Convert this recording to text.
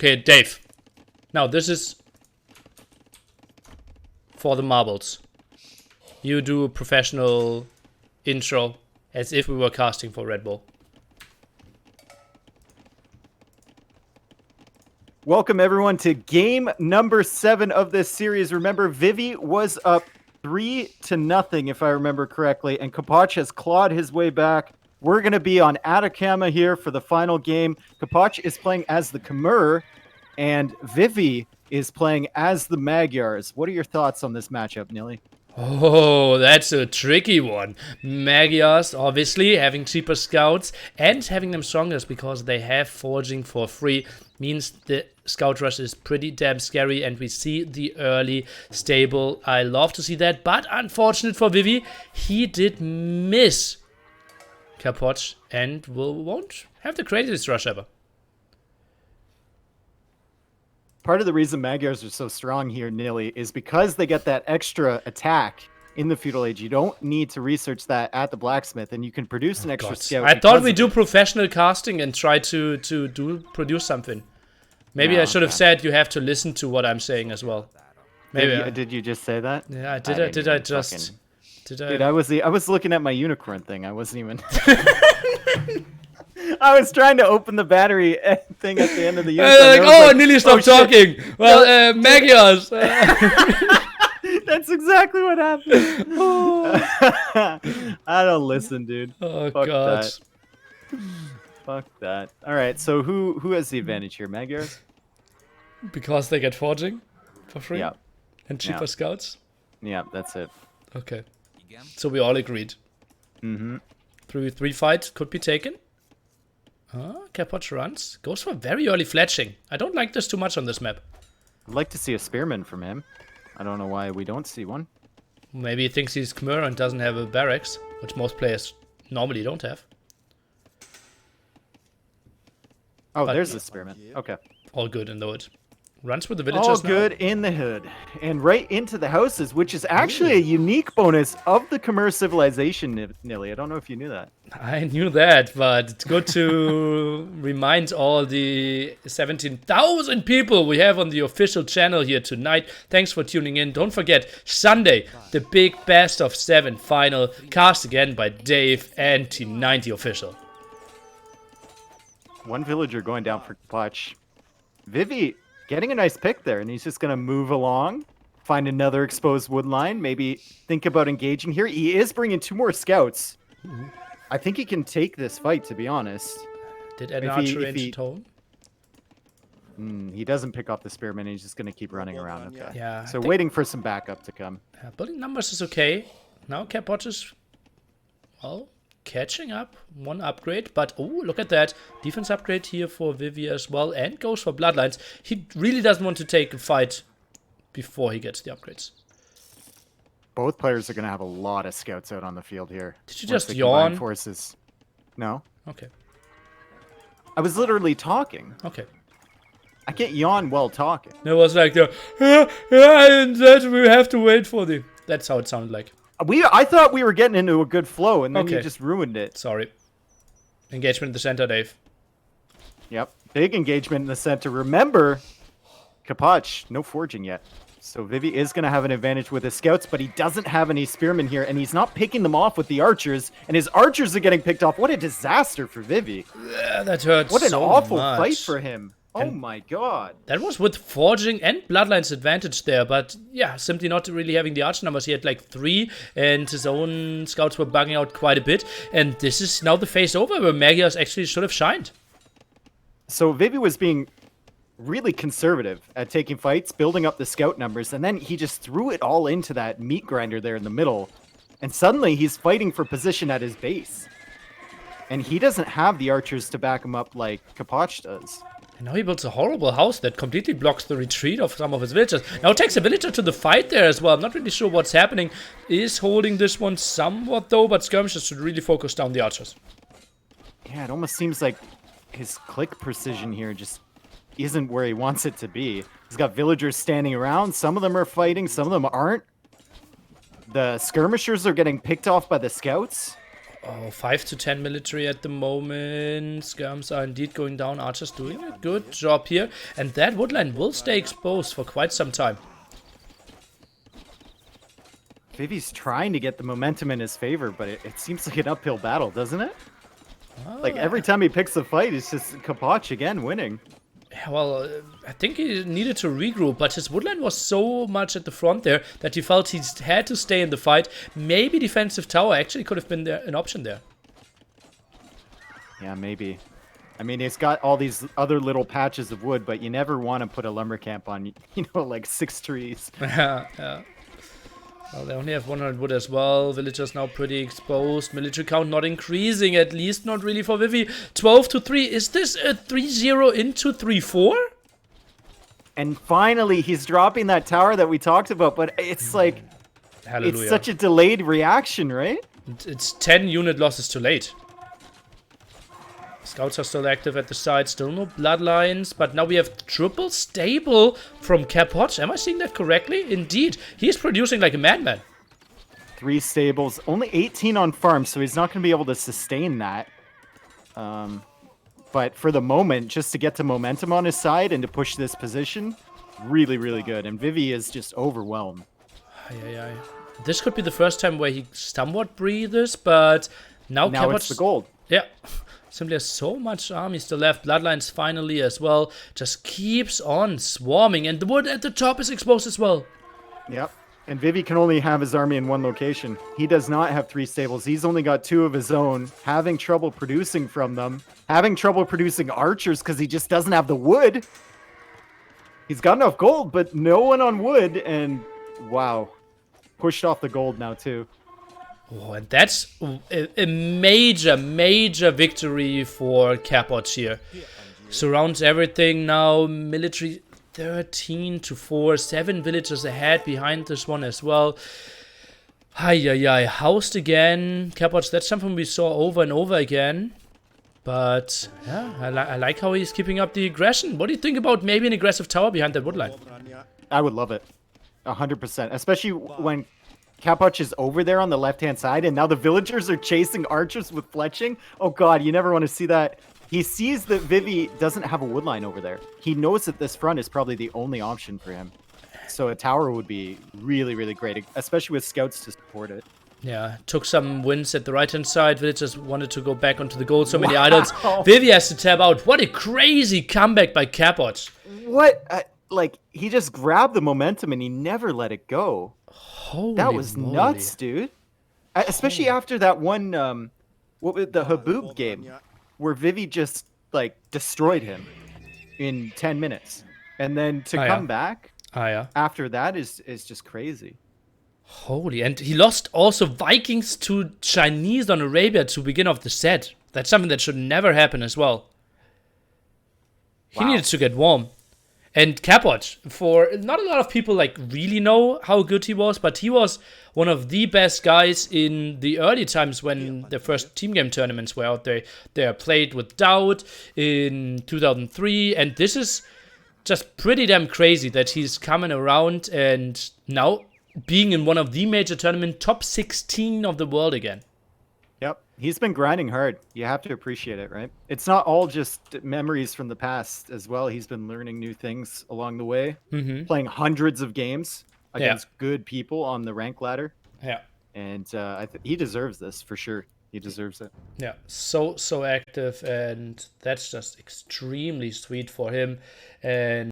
Okay, Dave. Now, this is for the marbles. You do a professional intro as if we were casting for Red Bull. Welcome, everyone, to game number 7 of this series. Remember, Vivi was up 3-0, if I remember correctly, and Capoch has clawed his way back. We're going to be on Atacama here for the final game. Capoch is playing as the Khmer, and Vivi is playing as the Magyars. What are your thoughts on this matchup, Nili? Oh, that's a tricky one. Magyars, obviously, having cheaper scouts and having them strongest because they have forging for free means the scout rush is pretty damn scary, and we see the early stable. I love to see that, but unfortunate for Vivi, he did miss Capoch and won't have the craziest rush ever. Part of the reason Magyars are so strong here, Nili, is because they get that extra attack in the Feudal Age. You don't need to research that at the blacksmith, and you can produce an extra scout. I thought we do professional casting and try to produce something. Maybe I should have said you have to listen to what I'm saying as well. Maybe did you just say that? Yeah, I did. Did I just? Did I? Dude, I was looking at my unicorn thing. I wasn't even. I was trying to open the battery thing at the end of the unicorn. Nearly stopped talking. Well, Magyars. That's exactly what happened. I don't listen, dude. Oh, Fuck God. That. Fuck that. All right, so who has the advantage here, Magyars? Because they get forging for free? Yeah. And cheaper scouts? Yeah, that's it. Okay. So we all agreed. Mm-hmm. 3v3 fight could be taken. Capoch runs. Goes for very early fletching. I don't like this too much on this map. I'd like to see a spearman from him. I don't know why we don't see one. Maybe he thinks he's Khmer and doesn't have a barracks, which most players normally don't have. Oh, there's the spearman. Okay. All good in the wood. Runs with the villagers now. All good in the hood. And right into the houses, which is actually a unique bonus of the Khmer civilization, Nili. I don't know if you knew that. I knew that, but it's good to remind all the 17,000 people we have on the official channel here tonight. Thanks for tuning in. Don't forget, Sunday, the big best of 7 final, cast again by Dave and T90 official. One villager going down for Capoch. Vivi getting a nice pick there, and he's just going to move along, find another exposed wood line, maybe think about engaging here. He is bringing 2 more scouts. I think he can take this fight, to be honest. Did an archer range tone? He doesn't pick off the spearman, he's just going to keep running around. Okay. Yeah. So waiting for some backup to come. Building numbers is okay. Now Capoch is, well, catching up. 1 upgrade, but oh, look at that. Defense upgrade here for Vivi as well, and goes for bloodlines. He really doesn't want to take a fight before he gets the upgrades. Both players are going to have a lot of scouts out on the field here. Did you just yawn? Forces. No. Okay. I was literally talking. Okay. I can't yawn while talking. It was like the, and that we have to wait for the. That's how it sounded like. I thought we were getting into a good flow, and then you just ruined it. Sorry. Engagement in the center, Dave. Yep. Big engagement in the center. Remember, Capoch, no forging yet. So Vivi is going to have an advantage with his scouts, but he doesn't have any spearmen here, and he's not picking them off with the archers, and his archers are getting picked off. What a disaster for Vivi. Yeah, that hurts. What an so awful much. fight for him. Oh my god. That was with forging and bloodlines advantage there, but yeah, simply not really having the archer numbers. He had like 3, and his own scouts were bugging out quite a bit, and this is now the phase over where Magyars actually should have shined. So Vivi was being really conservative at taking fights, building up the scout numbers, and then he just threw it all into that meat grinder there in the middle, and suddenly he's fighting for position at his base. And he doesn't have the archers to back him up like Capoch does. And now he builds a horrible house that completely blocks the retreat of some of his villagers. Now takes a villager to the fight there as well. I'm not really sure what's happening. Is holding this one somewhat though, but skirmishers should really focus down the archers. Yeah, it almost seems like his click precision here just isn't where he wants it to be. He's got villagers standing around. Some of them are fighting, some of them aren't. The skirmishers are getting picked off by the scouts. Oh, 5 to 10 military at the moment. Skirms are indeed going down. Archer's doing a good job here. And that woodland will stay exposed for quite some time. Vivi's trying to get the momentum in his favor, but it seems like an uphill battle, doesn't it? Like every time he picks a fight, it's just Capoch again winning. Well, I think he needed to regroup, but his woodland was so much at the front there that he felt he had to stay in the fight. Maybe defensive tower actually could have been an option there. Yeah, maybe. I mean, it's got all these other little patches of wood, but you never want to put a lumber camp on, like 6 trees. Yeah. Well, they only have 100 wood as well. Villagers now pretty exposed. Military count not increasing, at least not really for Vivi. 12 to 3. Is this a 3-0 into 3-4? And finally, he's dropping that tower that we talked about, but it's like... Hallelujah. It's such a delayed reaction, right? It's 10 unit losses too late. Scouts are still active at the side, still no bloodlines, but now we have triple stable from Capoch. Am I seeing that correctly? Indeed, he's producing like a madman. 3 stables, only 18 on farm, so he's not going to be able to sustain that. But for the moment, just to get the momentum on his side and to push this position, really, really good. And Vivi is just overwhelmed. This could be the first time where he somewhat breathes, but now Capoch... it's the gold. Yeah. Simply has so much army still left. Bloodlines finally as well. Just keeps on swarming. And the wood at the top is exposed as well. Yep. And Vivi can only have his army in one location. He does not have 3 stables. He's only got 2 of his own. Having trouble producing from them. Having trouble producing archers because he just doesn't have the wood. He's got enough gold, but no one on wood. And wow. Pushed off the gold now too. Oh, and that's a major, major victory for Capoch here. Surrounds everything now. Military 13 to 4. 7 villagers ahead behind this one as well. Housed again. Capoch, that's something we saw over and over again. But yeah, I like how he's keeping up the aggression. What do you think about maybe an aggressive tower behind that woodline? I would love it. 100%. Especially when Capoch is over there on the left-hand side, and now the villagers are chasing archers with fletching. Oh god, you never want to see that. He sees that Vivi doesn't have a woodline over there. He knows that this front is probably the only option for him. So a tower would be really, really great, especially with scouts to support it. Yeah, took some wins at the right-hand side. Villagers wanted to go back onto the gold. So many idols. Vivi has to tab out. What a crazy comeback by Capoch. What? Like, he just grabbed the momentum and he never let it go. Holy that was moly. Nuts, dude. Especially after that one, what was the Haboob game, where Vivi just, like, destroyed him in 10 minutes. And then to come back after that is just crazy. Holy, and he lost also Vikings to Chinese on Arabia to begin off the set. That's something that should never happen as well. He needed to get warm. And Capoch, for not a lot of people like really know how good he was, but he was one of the best guys in the early times when the first team game tournaments were out there. They played with Doubt in 2003, and this is just pretty damn crazy that he's coming around and now being in one of the major tournament top 16 of the world again. Yep. He's been grinding hard. You have to appreciate it, right? It's not all just memories from the past as well. He's been learning new things along the way, playing hundreds of games against good people on the rank ladder. Yeah. And he deserves this for sure. He deserves it. Yeah, so active, and that's just extremely sweet for him. And